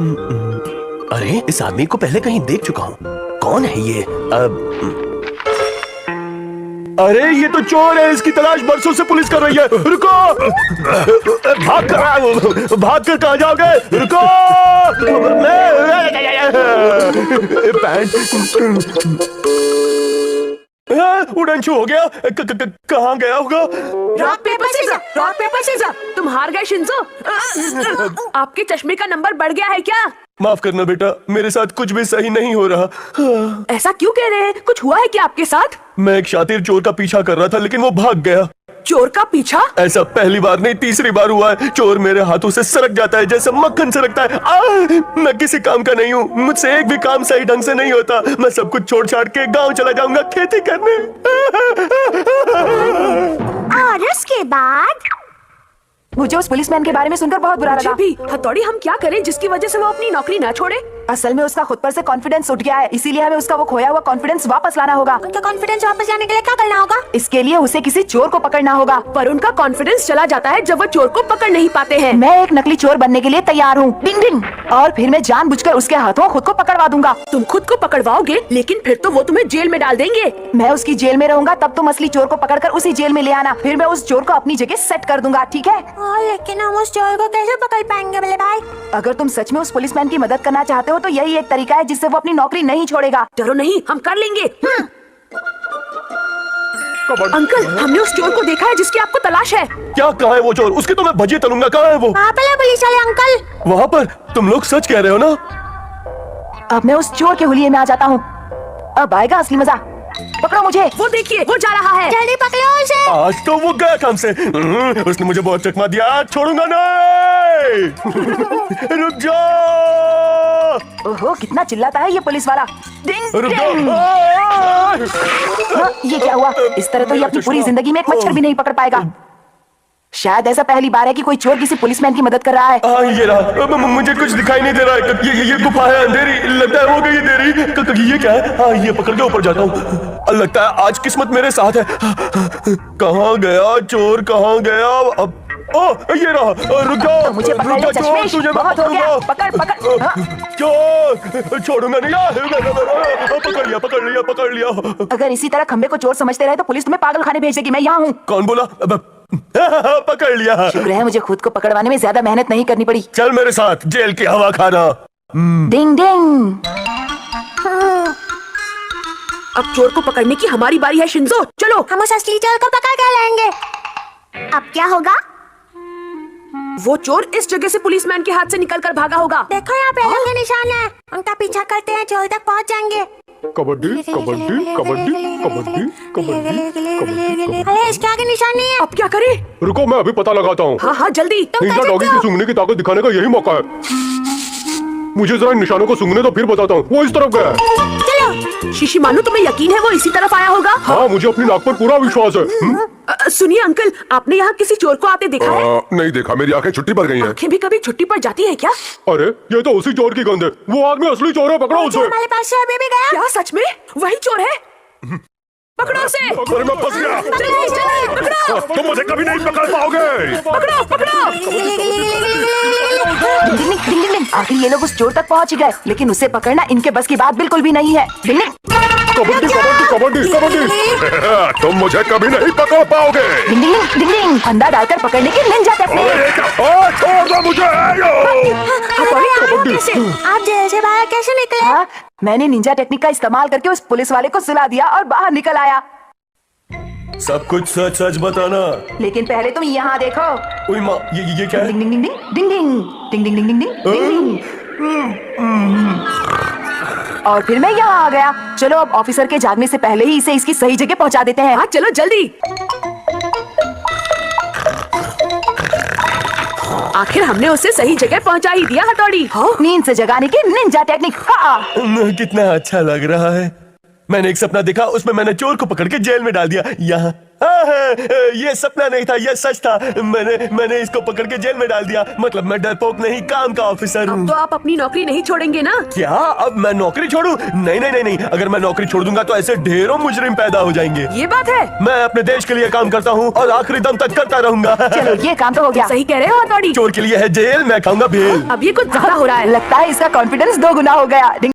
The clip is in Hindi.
अरे इस आदमी को पहले कहीं देख चुका हूँ। कौन है ये? अरे ये तो चोर है, इसकी तलाश बरसों से पुलिस कर रही है। रुको, भाग कर कहाँ जाओगे? रुको, उड़नछू हो गया। कहाँ गया होगा? Rock paper scissor. तुम हार गए शिंजो। आपके चश्मे का नंबर बढ़ गया है क्या? माफ करना बेटा, मेरे साथ कुछ भी सही नहीं हो रहा। ऐसा क्यों कह रहे हैं? कुछ हुआ है क्या आपके साथ? मैं एक शातिर चोर का पीछा कर रहा था, लेकिन वो भाग गया। चोर का पीछा? ऐसा पहली बार नहीं, तीसरी बार हुआ है। चोर मेरे हाथों से सरक जाता है जैसे मक्खन सरकता है। मैं किसी काम का नहीं हूँ, मुझसे एक भी काम सही ढंग से नहीं होता। मैं सब कुछ छोड़ छाड़ के गांव चला जाऊंगा खेती करने। और उसके बाद मुझे उस पुलिसमैन के बारे में सुनकर बहुत बुरा लगा। भी हथौड़ी, हम क्या करें जिसकी वजह से वो अपनी नौकरी ना छोड़े? असल में उसका खुद पर से कॉन्फिडेंस उठ गया है, इसीलिए हमें उसका वो खोया हुआ कॉन्फिडेंस वापस लाना होगा। उनका कॉन्फिडेंस वापस लाने के लिए क्या करना होगा? इसके लिए उसे किसी चोर को पकड़ना होगा। पर उनका कॉन्फिडेंस चला जाता है जब वो चोर को पकड़ नहीं पाते हैं। मैं एक नकली चोर बनने के लिए तैयार हूँ। डिंग डिंग। और फिर मैं जानबूझकर उसके हाथों खुद को पकड़वा दूंगा। तुम खुद को पकड़वाओगे, लेकिन फिर तो वो तुम्हें जेल में डाल देंगे। मैं उसकी जेल में रहूंगा, तब तुम असली चोर को पकड़कर उसी जेल में ले आना। फिर मैं उस चोर को अपनी जगह सेट कर दूंगा, ठीक है? लेकिन हम उस चोर को कैसे पकड़ पाएंगे बल्ले भाई? अगर तुम सच में उस पुलिसमैन की मदद करना चाहते हो तो यही एक तरीका है जिससे वो अपनी नौकरी नहीं छोड़ेगा। डरो नहीं, हम कर लेंगे। अंकल, हमने उस चोर को देखा है जिसकी आपको तलाश है। क्या? कहाँ है वो चोर? उसके तो मैं भजिए तलूंगा। कहाँ है वो? वहाँ पर पुलिस वाले अंकल। वहाँ पर? तुम लोग सच कह रहे हो ना? अब मैं उस चोर के हुलिये में आ जाता हूँ। अब आएगा असली मजा। पकड़ो मुझे। वो देखिए, वो जा रहा है। जल्दी पकड़ो उसे। आज तो वो गया काम से। उसने मुझे बहुत चकमा दिया, छोड़ूंगा नहीं। रुक जाओ। ओहो, कितना चिल्लाता है ये पुलिस वाला। डिंग रुक जाओ। डिंग। हाँ, ये क्या हुआ? इस तरह तो ये अपनी पूरी जिंदगी में एक मच्छर भी नहीं पकड़ पाएगा। शायद ऐसा पहली बार है कि कोई चोर किसी पुलिसमैन की मदद कर रहा है। ये रहा। मुझे कुछ दिखाई नहीं दे रहा है। ये गुफा है, अंधेरी लगता है। हो गई देरी। ये क्या है? हाँ, ये पकड़ के ऊपर जाता हूँ। लगता है आज किस्मत मेरे साथ है। कहाँ गया चोर? कहाँ गया? अब ये रहा। रुक जाओ। मुझे पकड़ ले चश्मेश, बहुत हो गया। पकड़ पकड़। चोर, छोड़ूंगा नहीं। पकड़ लिया। अगर इसी तरह खंबे को चोर समझते रहे तो पुलिस तुम्हें पागल खाने भेज देगी। मैं यहाँ हूँ। कौन बोला? पकड़ लिया। शुक्र है मुझे खुद को पकड़वाने में ज्यादा मेहनत नहीं करनी पड़ी। चल मेरे साथ जेल की हवा खाना। डिंग डिंग। अब चोर को पकड़ने की हमारी बारी है शिंजो। चलो, हम उस असली चोर को पकड़ कर लाएंगे। अब क्या होगा? वो चोर इस जगह से पुलिसमैन के हाथ से निकलकर भागा होगा। देखो यहाँ पे के निशान है। उनका पीछा करते हैं, चोर तक पहुँच जाएंगे। कबड्डी। अरे इसके आगे निशान नहीं है। अब क्या करें? रुको, मैं अभी पता लगाता हूँ। हाँ जल्दी। निंजा डॉगी की सूंघने की ताकत दिखाने का यही मौका है। मुझे जरा इन निशानों को सूंघने तो फिर बताता हूँ। वो इस तरफ गया। चलो। शिशिमानु, तुम्हें यकीन है वो इसी तरफ आया होगा? हाँ, मुझे अपनी नाक पर पूरा विश्वास है। सुनिए अंकल, आपने यहाँ किसी चोर को आते देखा है? नहीं देखा, मेरी आंखें छुट्टी पर गई हैं। आंखें भी कभी छुट्टी पर जाती है क्या? अरे ये तो उसी चोर की गंध है। वो आदमी असली चोर है, पकड़ो उसे। हमारे पास से अभी भी गया। क्या सच में वही चोर है? पकड़ो उसे। अरे मैं फंस गया। जल्दी, पकड़ो। तुम मुझे कभी नहीं पकड़ पाओगे। पकड़ो। डिंग डिंग डिंग डिंग। आखिर ये लोग उस चोर तक पहुँच ही गए, लेकिन उसे पकड़ना इनके बस की बात बिल्कुल भी नहीं है। डिंग डिंग। कबड्डी। तुम मुझे कभी नहीं पकड़ पाओगे। डिंग डिंग डिंग डिंग। फंदा डालकर पकड़ने की निंजा टेक्निक। छोड़ दो मुझे। आप जेल से बाहर कैसे निकले? हाँ, मैंने निंजा टेक्निक का इस्तेमाल करके उस पुलिस वाले को सुला दिया और बाहर निकल आया। सब कुछ सच सच बताना। लेकिन पहले तुम यहाँ देखो। ओए माँ, ये क्या है? डिंग डिंग डिंग डिंग डिंग डिंग डिंग डिंग डिंग डिंग डिंग। और फिर मैं यहाँ आ गया। चलो अब ऑफिसर के जागने से पहले ही इसे इसकी सही जगह पहुँचा देते हैं। हाँ चलो जल्दी। आखिर हमने उसे सही जगह पहुँचा ही दिया हथौड़ी। नींद से जगाने की निंजा टेक्निक। हाँ। कितना अच्छा लग रहा है। मैंने एक सपना देखा, उसमें मैंने चोर को पकड़ के जेल में डाल दिया। यहाँ ये सपना नहीं था, ये सच था। मैंने इसको पकड़ के जेल में डाल दिया। मतलब मैं डरपोक नहीं, काम का ऑफिसर हूँ। तो आप अपनी नौकरी नहीं छोड़ेंगे ना? क्या अब मैं नौकरी छोड़ूं? नहीं नहीं नहीं नहीं, अगर मैं नौकरी छोड़ दूंगा तो ऐसे ढेरों मुजरिम पैदा हो जाएंगे। ये बात है। मैं अपने देश के लिए काम करता हूँ और आखिरी दम तक करता रहूंगा। चलो ये काम तो हो गया। सही कह रहे हो हथौड़ी। चोर के लिए है जेल, मैं खाऊंगा भेल। अब ये कुछ ज्यादा हो रहा है। लगता है इसका कॉन्फिडेंस 2 गुना हो गया।